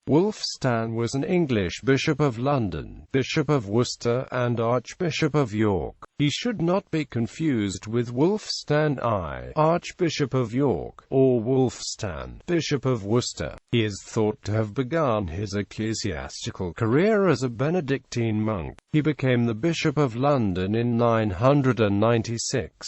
Wulfstan was an English Bishop of London, Bishop of Worcester, and Archbishop of York. He should not be confused with Wulfstan I, Archbishop of York, or Wulfstan, Bishop of Worcester. He is thought to have begun his ecclesiastical career as a Benedictine monk. He became the Bishop of London in 996.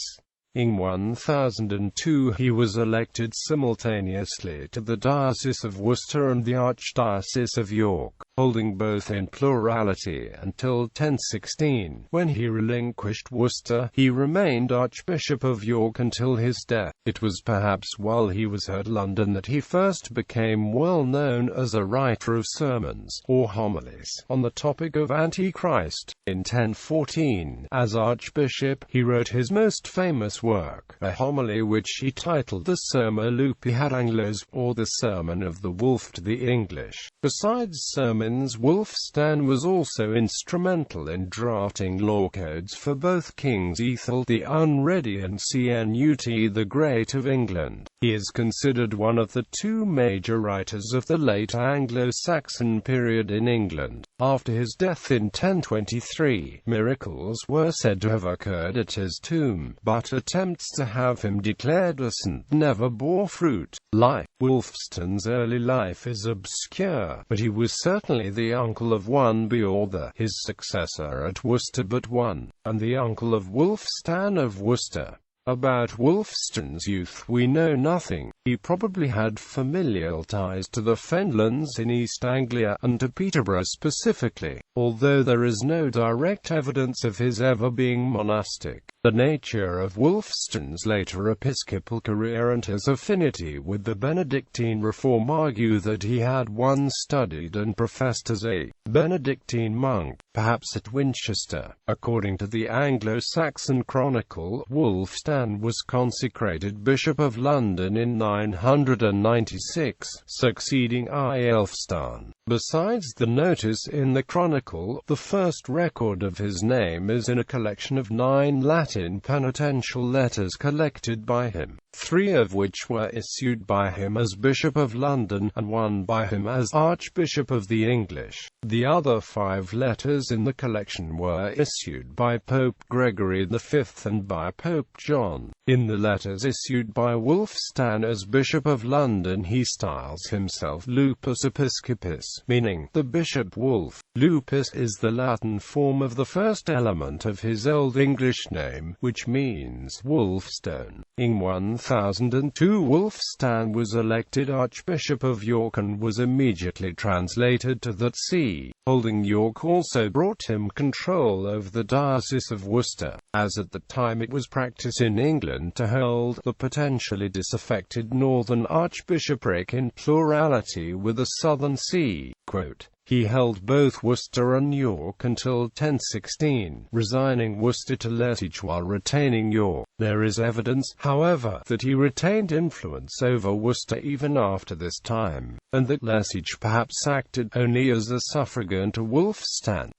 In 1002 he was elected simultaneously to the Diocese of Worcester and the Archdiocese of York, holding both in plurality until 1016. When he relinquished Worcester, he remained Archbishop of York until his death. It was perhaps while he was at London that he first became well known as a writer of sermons, or homilies, on the topic of Antichrist. In 1014, as Archbishop, he wrote his most famous work, a homily which he titled the Serma Lupi had Anglos, or the Sermon of the Wolf to the English. Besides sermons, Wulfstan was also instrumental in drafting law codes for both Kings Ethel the Unready and Cnut the Great of England. He is considered one of the two major writers of the late Anglo-Saxon period in England. After his death in 1023, miracles were said to have occurred at his tomb, but attempts to have him declared a saint never bore fruit. Wulfstan's early life is obscure, but he was certainly the uncle of one Beorhtha, his successor at Worcester but one, and the uncle of Wulfstan of Worcester. About Wulfstan's youth we know nothing. He probably had familial ties to the Fenlands in East Anglia, and to Peterborough specifically, although there is no direct evidence of his ever being monastic. The nature of Wulfstan's later episcopal career and his affinity with the Benedictine reform argue that he had once studied and professed as a Benedictine monk, perhaps at Winchester. According to the Anglo-Saxon Chronicle, Wulfstan was consecrated Bishop of London in 996, succeeding Wulfstan. Besides the notice in the Chronicle, the first record of his name is in a collection of 9 Latin penitential letters collected by him, 3 of which were issued by him as Bishop of London, and 1 by him as Archbishop of the English. The other 5 letters in the collection were issued by Pope Gregory V and by Pope John. In the letters issued by Wulfstan as Bishop of London, he styles himself Lupus Episcopus, meaning the Bishop Wolf. Lupus is the Latin form of the first element of his Old English name, which means Wolfstone. In 1002 Wulfstan was elected Archbishop of York and was immediately translated to that see. Holding York also brought him control over the Diocese of Worcester, as at the time it was practice in England to hold the potentially disaffected northern archbishopric in plurality with a southern see. He held both Worcester and York until 1016, resigning Worcester to Lettich while retaining York. There is evidence, however, that he retained influence over Worcester even after this time, and that Lettich perhaps acted only as a suffragan to Wulfstan.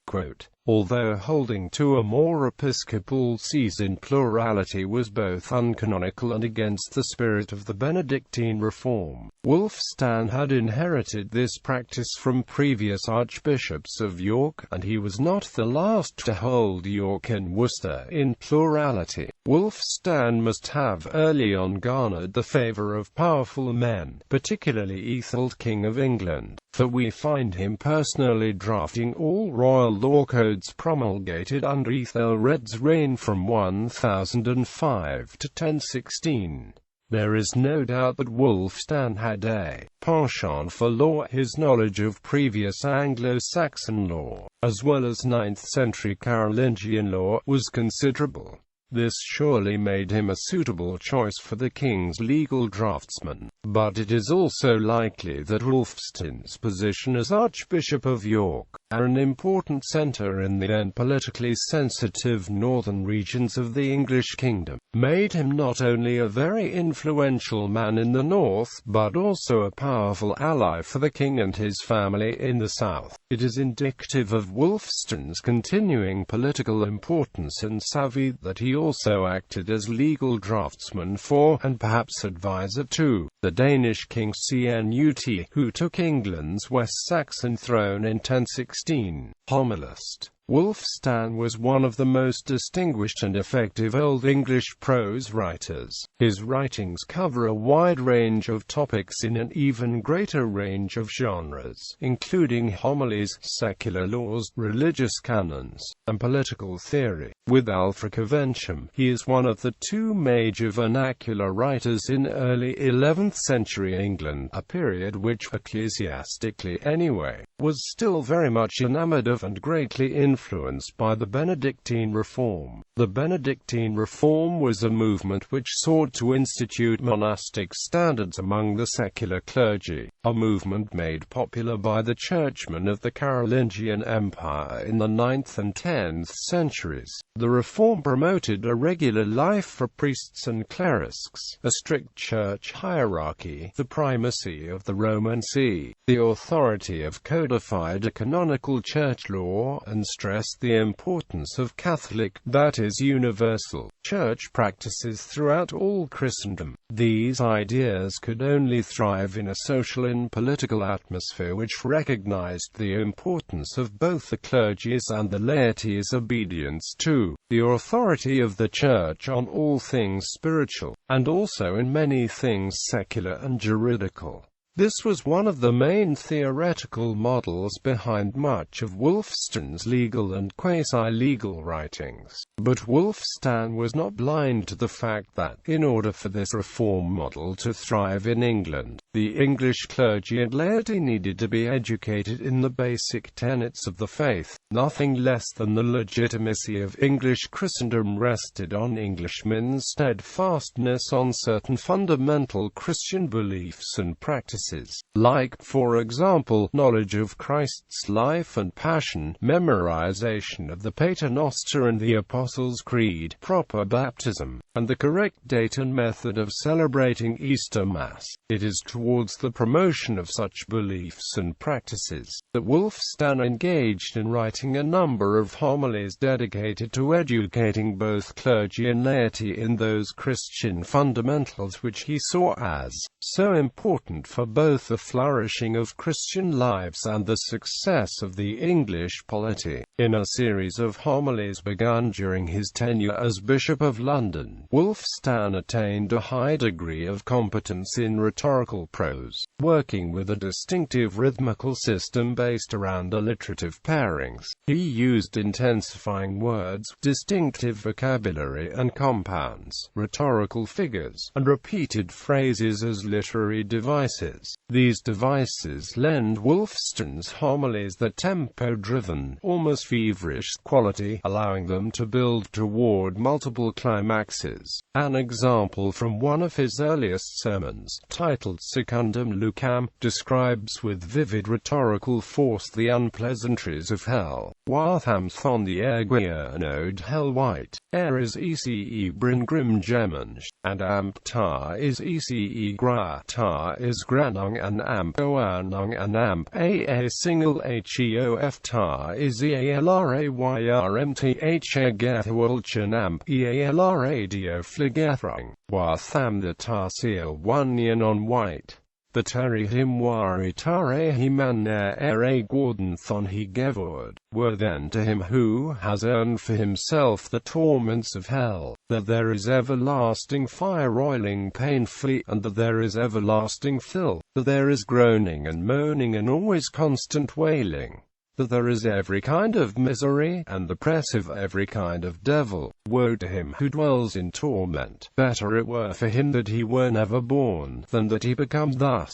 Although holding 2 or more episcopal sees in plurality was both uncanonical and against the spirit of the Benedictine reform, Wulfstan had inherited this practice from previous archbishops of York, and he was not the last to hold York and Worcester in plurality. Wulfstan must have early on garnered the favour of powerful men, particularly Ethel, King of England, for we find him personally drafting all royal law codes promulgated under Ethelred's reign from 1005 to 1016. There is no doubt that Wulfstan had a penchant for law. His knowledge of previous Anglo-Saxon law, as well as 9th-century Carolingian law, was considerable. This surely made him a suitable choice for the king's legal draftsman, but it is also likely that Wulfstan's position as Archbishop of York, an important centre in the then politically sensitive northern regions of the English kingdom, made him not only a very influential man in the north, but also a powerful ally for the king and his family in the south. It is indicative of Wulfstan's continuing political importance and savvy that he also acted as legal draftsman for, and perhaps advisor to, the Danish king Cnut, who took England's West Saxon throne in 1016. Homilist Wulfstan was one of the most distinguished and effective Old English prose writers. His writings cover a wide range of topics in an even greater range of genres, including homilies, secular laws, religious canons, and political theory. With Alfracoventium, he is one of the two major vernacular writers in early 11th century England, a period which, ecclesiastically anyway, was still very much enamored of and greatly influenced by the Benedictine reform. The Benedictine reform was a movement which sought to institute monastic standards among the secular clergy, a movement made popular by the churchmen of the Carolingian Empire in the 9th and 10th centuries. The reform promoted a regular life for priests and clerics, a strict church hierarchy, the primacy of the Roman See, the authority of codified canonical church law, and stressed the importance of Catholic, that is universal, church practices throughout all Christendom. These ideas could only thrive in a social and political atmosphere which recognized the importance of both the clergy's and the laity's obedience to the authority of the Church on all things spiritual, and also in many things secular and juridical. This was one of the main theoretical models behind much of Wulfstan's legal and quasi-legal writings. But Wulfstan was not blind to the fact that, in order for this reform model to thrive in England, the English clergy and laity needed to be educated in the basic tenets of the faith. Nothing less than the legitimacy of English Christendom rested on Englishmen steadfastness on certain fundamental Christian beliefs and practices, like, for example, knowledge of Christ's life and passion, memorization of the Paternoster and the Apostles' Creed, proper baptism, and the correct date and method of celebrating Easter Mass. It is towards the promotion of such beliefs and practices that Wulfstan engaged in writing a number of homilies dedicated to educating both clergy and laity in those Christian fundamentals which he saw as so important for both the flourishing of Christian lives and the success of the English polity. In a series of homilies begun during his tenure as Bishop of London, Wulfstan attained a high degree of competence in rhetorical prose, working with a distinctive rhythmical system based around alliterative pairings. He used intensifying words, distinctive vocabulary and compounds, rhetorical figures, and repeated phrases as literary devices. These devices lend Wulfstan's homilies the tempo-driven, almost feverish quality, allowing them to build toward multiple climaxes. An example from one of his earliest sermons, titled Secundum Lucam, describes with vivid rhetorical force the unpleasantries of hell. Watham thon the Erguiernode hell white, is ece Bringrim Gemange, and amp tar is ece gra tar is granung and amp oanung and amp a single heof tar is ealrayrmth gathwulchan amp ealradio fligathrung, watham the tar seal one yen on white. The Terry Himwari Tare Himanner Ere Gordon Thon He Gevord, were then to him who has earned for himself the torments of hell, that there is everlasting fire roiling painfully, and that there is everlasting filth, that there is groaning and moaning and always constant wailing, that there is every kind of misery, and the press of every kind of devil. Woe to him who dwells in torment. Better it were for him that he were never born, than that he become thus.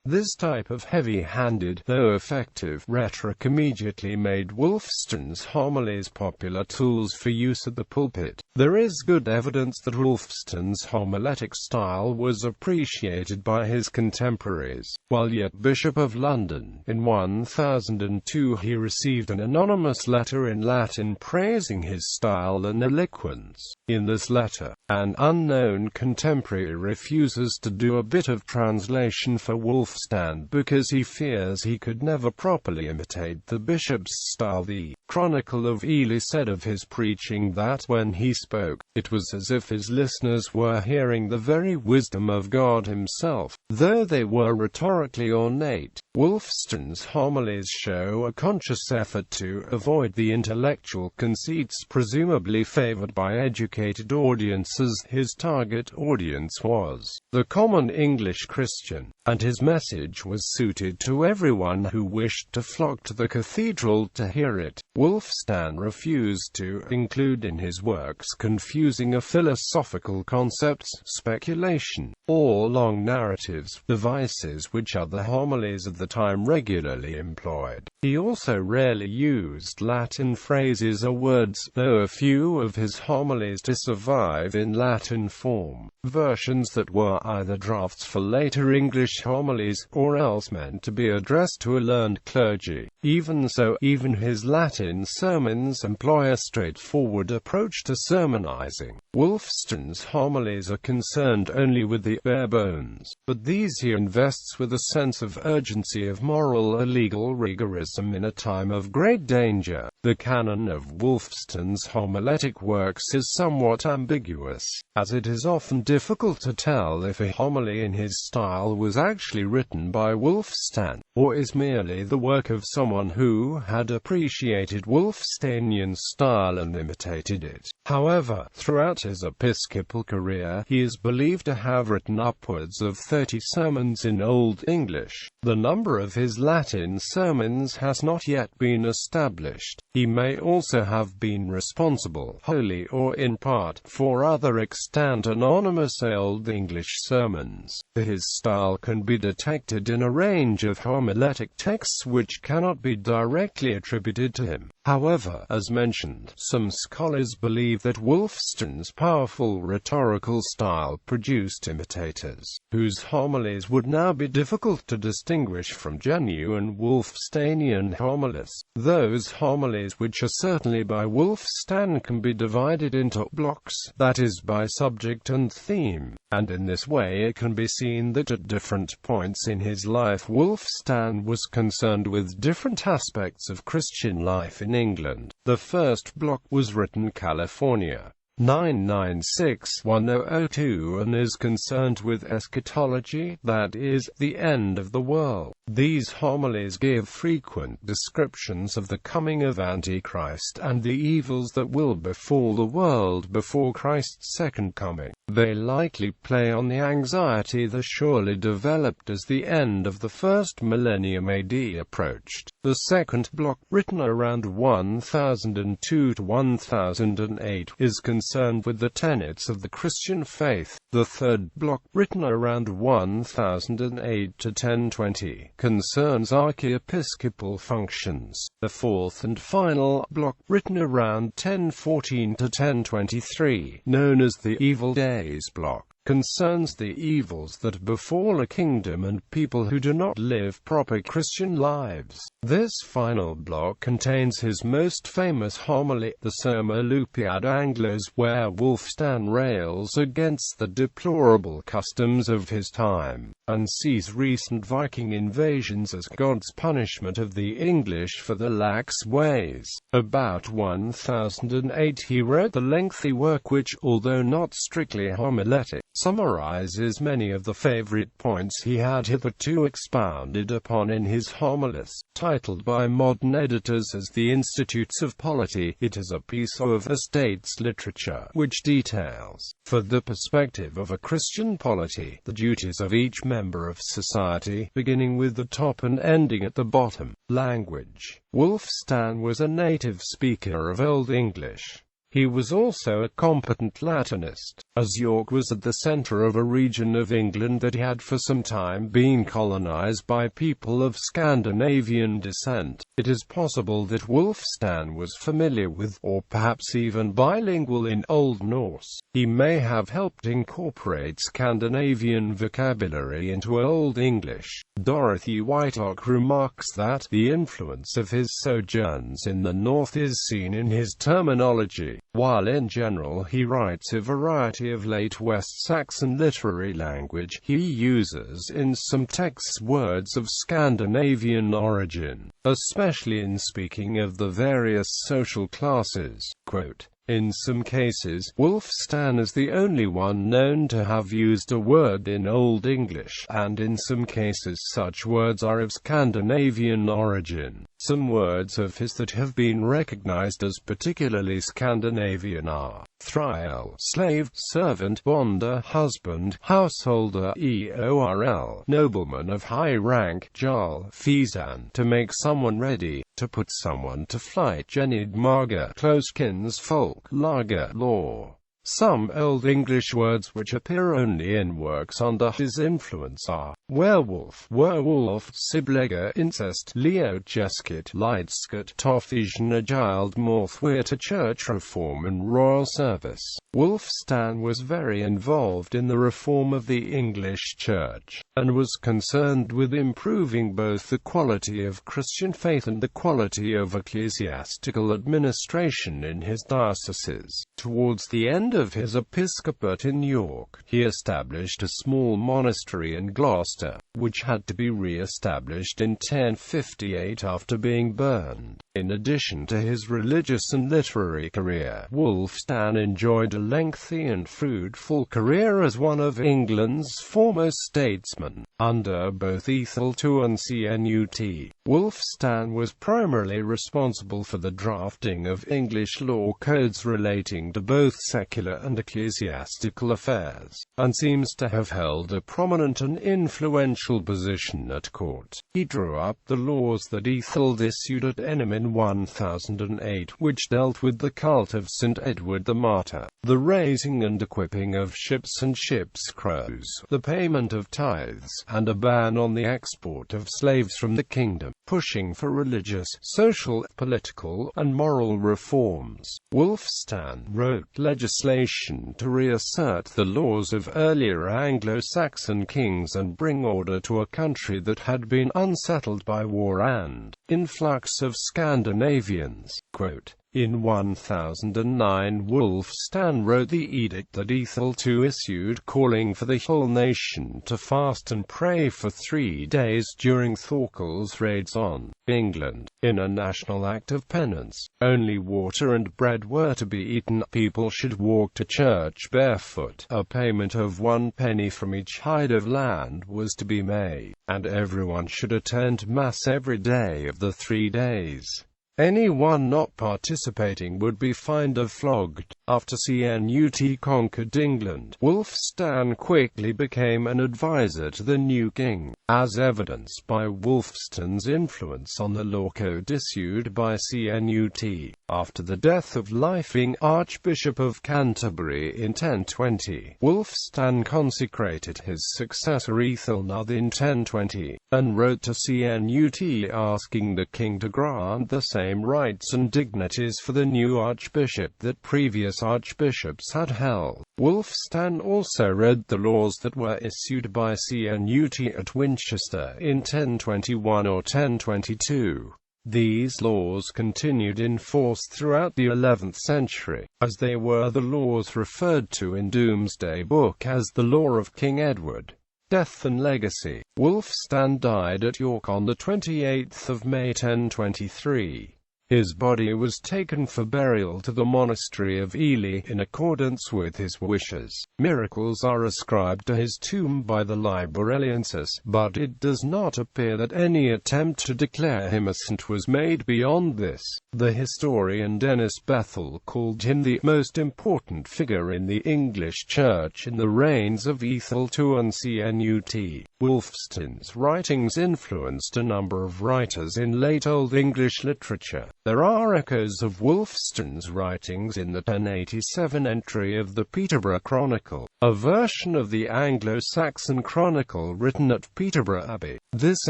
This type of heavy-handed, though effective, rhetoric immediately made Wulfstan's homilies popular tools for use at the pulpit. There is good evidence that Wulfstan's homiletic style was appreciated by his contemporaries. While yet Bishop of London, in 1002 he received an anonymous letter in Latin praising his style and eloquence. In this letter, an unknown contemporary refuses to do a bit of translation for Wulfstan. Wulfstan because he fears he could never properly imitate the bishop's style. The Chronicle of Ely said of his preaching that when he spoke, it was as if his listeners were hearing the very wisdom of God himself, though they were rhetorically ornate. Wulfstan's homilies show a conscious effort to avoid the intellectual conceits presumably favored by educated audiences. His target audience was the common English Christian, and his message was suited to everyone who wished to flock to the cathedral to hear it. Wulfstan refused to include in his works confusing or philosophical concepts, speculation, or long narratives, devices which other homilies of the time regularly employed. He also rarely used Latin phrases or words, though a few of his homilies survive in Latin form, versions that were either drafts for later English homilies, or else meant to be addressed to a learned clergy. Even so, even his Latin sermons employ a straightforward approach to sermonizing. Wulfstan's homilies are concerned only with the bare bones, but these he invests with a sense of urgency, of moral or legal rigorism in a time of great danger. The canon of Wulfstan's homiletic works is somewhat ambiguous, as it is often difficult to tell if a homily in his style was actually written by Wulfstan, or is merely the work of someone who had appreciated Wulfstanian style and imitated it. However, throughout his episcopal career, he is believed to have written upwards of 30 sermons in Old English. The number of his Latin sermons has not yet been established. He may also have been responsible, wholly or in part, for other extant anonymous Old English sermons. His style can be detected in a range of homiletic texts which cannot be directly attributed to him. However, as mentioned, some scholars believe that Wulfstan's powerful rhetorical style produced imitators, whose homilies would now be difficult to distinguish from genuine Wulfstanian homilies. Those homilies which are certainly by Wulfstan can be divided into blocks, that is, by subject and theme, and in this way it can be seen that at different points in his life Wulfstan was concerned with different aspects of Christian life in England. The first block was written California, 996-1002, and is concerned with eschatology, that is, the end of the world. These homilies give frequent descriptions of the coming of Antichrist and the evils that will befall the world before Christ's second coming. They likely play on the anxiety that surely developed as the end of the first millennium AD approached. The second block, written around 1002 to 1008, is concerned with the tenets of the Christian faith. The third block, written around 1008 to 1020, concerns archiepiscopal functions. The fourth and final block, written around 1014 to 1023, known as the Evil Days block, concerns the evils that befall a kingdom and people who do not live proper Christian lives. This final block contains his most famous homily, the Serma Lupi ad Anglos, where Wulfstan rails against the deplorable customs of his time, and sees recent Viking invasions as God's punishment of the English for their lax ways. About 1008 he wrote the lengthy work which, although not strictly homiletic, summarizes many of the favorite points he had hitherto expounded upon in his homilies. Titled by modern editors as The Institutes of Polity, it is a piece of estates literature which details, for the perspective of a Christian polity, the duties of each member of society, beginning with the top and ending at the bottom. Language. Wulfstan was a native speaker of Old English. He was also a competent Latinist, as York was at the centre of a region of England that had for some time been colonized by people of Scandinavian descent. It is possible that Wulfstan was familiar with, or perhaps even bilingual in Old Norse. He may have helped incorporate Scandinavian vocabulary into Old English. Dorothy Whitelock remarks that the influence of his sojourns in the North is seen in his terminology. While in general he writes a variety of late West Saxon literary language, he uses in some texts words of Scandinavian origin, especially in speaking of the various social classes. Quote, "In some cases, Wulfstan is the only one known to have used a word in Old English, and in some cases such words are of Scandinavian origin. Some words of his that have been recognized as particularly Scandinavian are thrall, slave, servant, bonde, husband, householder, eorl, nobleman of high rank, jarl, fizan, to make someone ready, to put someone to flight, genid marga, close kinsfolk, lager, law." Some Old English words which appear only in works under his influence are werewolf, werewolf, siblega, incest, leocheskit, leidskit, toffisnagild, morthwirta, church reform and royal service. Wulfstan was very involved in the reform of the English Church, and was concerned with improving both the quality of Christian faith and the quality of ecclesiastical administration in his dioceses. Towards the end of his episcopate in York, he established a small monastery in Gloucester, which had to be re-established in 1058 after being burned. In addition to his religious and literary career, Wulfstan enjoyed a lengthy and fruitful career as one of England's foremost statesmen. Under both Ethelred and Cnut, Wulfstan was primarily responsible for the drafting of English law codes relating to both secular and ecclesiastical affairs, and seems to have held a prominent and influential position at court. He drew up the laws that Ethelred issued at Enham in 1008, which dealt with the cult of St. Edward the Martyr, the raising and equipping of ships and ships' crews, the payment of tithes, and a ban on the export of slaves from the kingdom, pushing for religious, social, political, and moral reforms. Wulfstan wrote legislation to reassert the laws of earlier Anglo-Saxon kings and bring order to a country that had been unsettled by war and influx of Scandinavians. Quote, "In 1009 Wulfstan wrote the edict that Ethelred II issued calling for the whole nation to fast and pray for 3 days during Thorkel's raids on England, in a national act of penance. Only water and bread were to be eaten, people should walk to church barefoot, a payment of 1 penny from each hide of land was to be made, and everyone should attend Mass every day of the 3 days. Anyone not participating would be fined or flogged." After Cnut conquered England, Wulfstan quickly became an advisor to the new king, as evidenced by Wulfstan's influence on the law code issued by Cnut. After the death of Leifing, Archbishop of Canterbury in 1020, Wulfstan consecrated his successor Ethelred in 1020, and wrote to Cnut asking the king to grant the same rights and dignities for the new archbishop that previous archbishops had held. Wulfstan also read the laws that were issued by Cnut at Winchester in 1021 or 1022. These laws continued in force throughout the 11th century, as they were the laws referred to in Domesday Book as the Law of King Edward. Death and legacy. Wulfstan died at York on the 28th of May 1023. His body was taken for burial to the monastery of Ely in accordance with his wishes. Miracles are ascribed to his tomb by the Librariensis, but it does not appear that any attempt to declare him a saint was made beyond this. The historian Dennis Bethel called him the most important figure in the English Church in the reigns of Ethelred II and Cnut. Wulfstan's writings influenced a number of writers in late Old English literature, There are echoes of Wulfstan's writings in the 1087 entry of the Peterborough Chronicle, a version of the Anglo-Saxon Chronicle written at Peterborough Abbey. This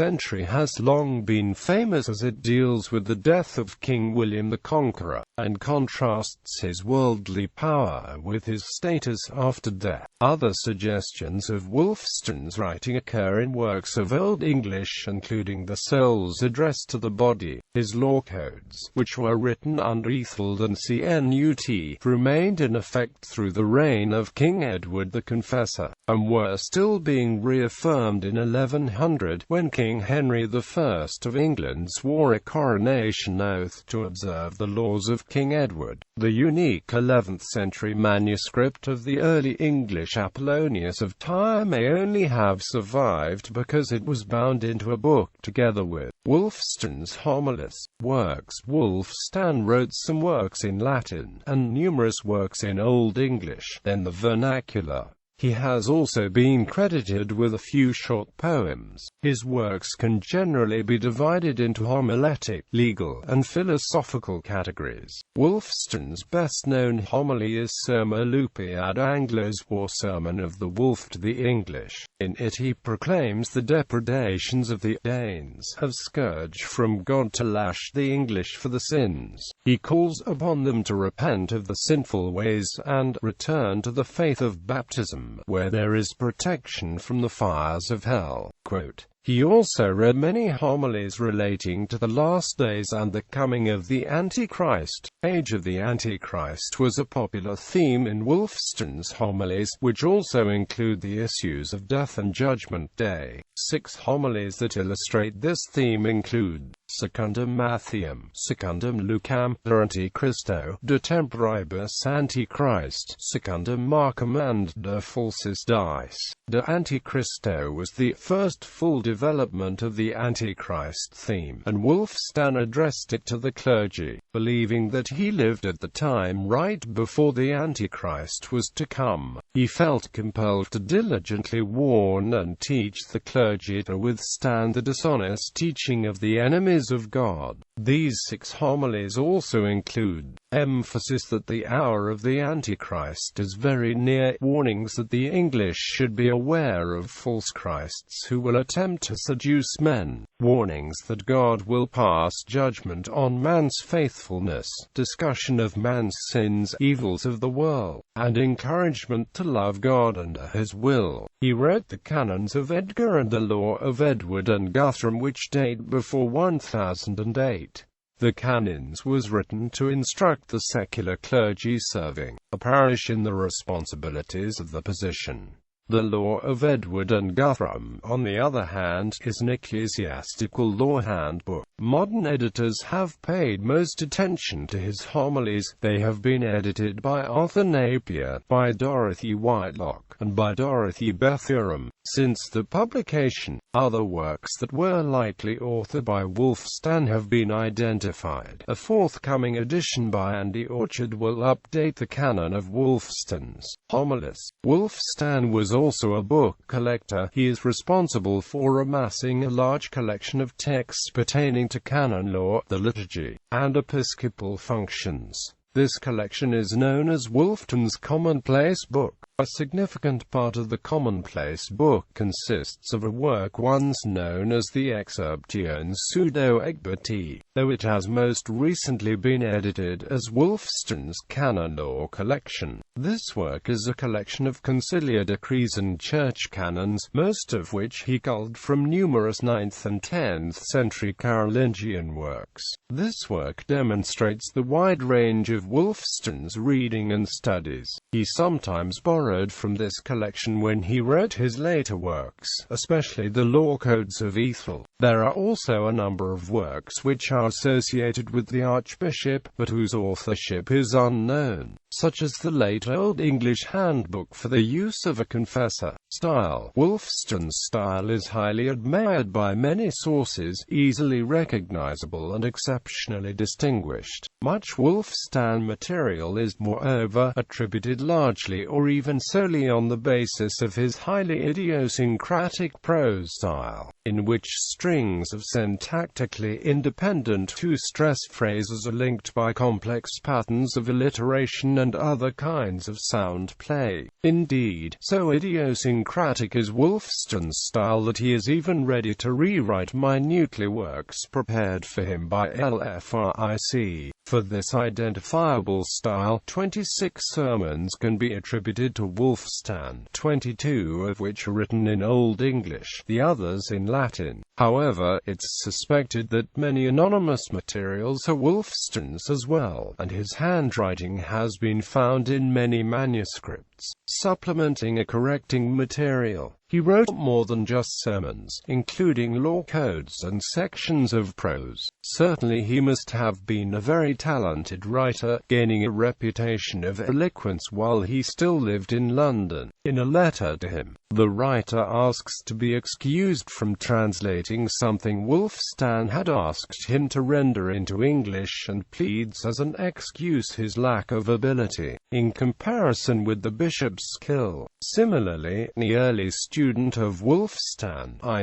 entry has long been famous as it deals with the death of King William the Conqueror, and contrasts his worldly power with his status after death. Other suggestions of Wulfstan's writing occur in works of Old English, including the Soul's Address to the Body. His law codes, which were written under Ethel and Cnut, remained in effect through the reign of King Edward the Confessor, and were still being reaffirmed in 1100, when King Henry I of England swore a coronation oath to observe the laws of King Edward. The unique 11th century manuscript of the early English Apollonius of Tyre may only have survived because it was bound into a book together with Wulfstan's homilies works. Wulfstan wrote some works in Latin, and numerous works in Old English, then the vernacular. He has also been credited with a few short poems. His works can generally be divided into homiletic, legal, and philosophical categories. Wulfstan's best-known homily is Serma Lupi ad Anglos, or Sermon of the Wolf to the English. In it he proclaims the depredations of the Danes have scourge from God to lash the English for the sins. He calls upon them to repent of the sinful ways and return to the faith of baptism, where there is protection from the fires of hell. Quote, he also read many homilies relating to the last days and the coming of the Antichrist. Age of the Antichrist was a popular theme in Wulfstan's homilies, which also include the issues of death and judgment day. 6 homilies that illustrate this theme include Secundum Mattheum, Secundum Lucam, De Antichristo, De Temporibus Antichrist, Secundum Marcum, and De Falsis Dice. De Antichristo was the first full development of the Antichrist theme, and Wulfstan addressed it to the clergy, believing that he lived at the time right before the Antichrist was to come. He felt compelled to diligently warn and teach the clergy to withstand the dishonest teaching of the enemies of God. These 6 homilies also include emphasis that the hour of the Antichrist is very near, warnings that the English should be aware of false Christs who will attempt to seduce men, warnings that God will pass judgment on man's faithfulness, discussion of man's sins, evils of the world, and encouragement to love God and his will. He wrote the canons of Edgar and the law of Edward and Guthrum, which date before 1008. The canons was written to instruct the secular clergy serving a parish in the responsibilities of the position. The law of Edward and Guthrum, on the other hand, is an ecclesiastical law handbook. Modern editors have paid most attention to his homilies. They have been edited by Arthur Napier, by Dorothy Whitelock, and by Dorothy Bethuram. Since the publication, other works that were likely authored by Wulfstan have been identified. A forthcoming edition by Andy Orchard will update the canon of Wulfstan's homilies. Wulfstan was also a book collector. He is responsible for amassing a large collection of texts pertaining to canon law, the liturgy, and episcopal functions. This collection is known as Wulfstan's Commonplace Book. A significant part of the Commonplace Book consists of a work once known as the Excerptiones Pseudo-Egberti, though it has most recently been edited as Wulfstan's Canon Law Collection. This work is a collection of conciliar decrees and church canons, most of which he culled from numerous 9th and 10th century Carolingian works. This work demonstrates the wide range of Wulfstan's reading and studies. He sometimes borrowed from this collection when he wrote his later works, especially the law codes of Ethel. There are also a number of works which are associated with the Archbishop, but whose authorship is unknown, such as the late Old English Handbook for the Use of a Confessor. Style. Wulfstan's style is highly admired by many sources, easily recognizable and exceptionally distinguished. Much Wulfstan material is, moreover, attributed constructed largely or even solely on the basis of his highly idiosyncratic prose style, in which strings of syntactically independent two-stress phrases are linked by complex patterns of alliteration and other kinds of sound play. Indeed, so idiosyncratic is Wulfstan's style that he is even ready to rewrite minutely works prepared for him by LFRIC. For this identifiable style, 26 sermons can be attributed to Wulfstan, 22 of which are written in Old English, the others in Latin. However, it's suspected that many anonymous materials are Wulfstan's as well, and his handwriting has been found in many manuscripts, supplementing a correcting material. He wrote more than just sermons, including law codes and sections of prose. Certainly he must have been a very talented writer, gaining a reputation of eloquence while he still lived in London. In a letter to him, the writer asks to be excused from translating something Wulfstan had asked him to render into English, and pleads as an excuse his lack of ability, in comparison with the bishop's skill. Similarly, the early student of Wulfstan I,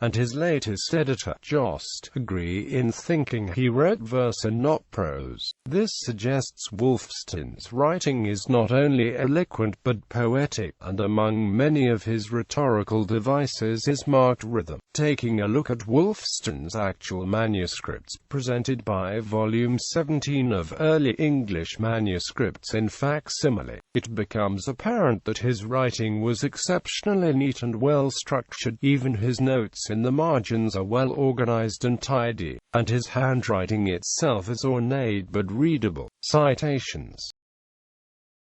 and his latest editor, Jost, agree in thinking he wrote verse and not prose. This suggests Wulfstan's writing is not only eloquent but poetic, and among many of his rhetorical devices is marked rhythm. Taking a look at Wulfstan's actual manuscripts, presented by Volume 17 of Early English Manuscripts in Facsimile, it becomes apparent that his writing was exceptionally neat and well structured. Even his notes in the margins are well organized and tidy, and his handwriting itself is ornate but readable. Citations.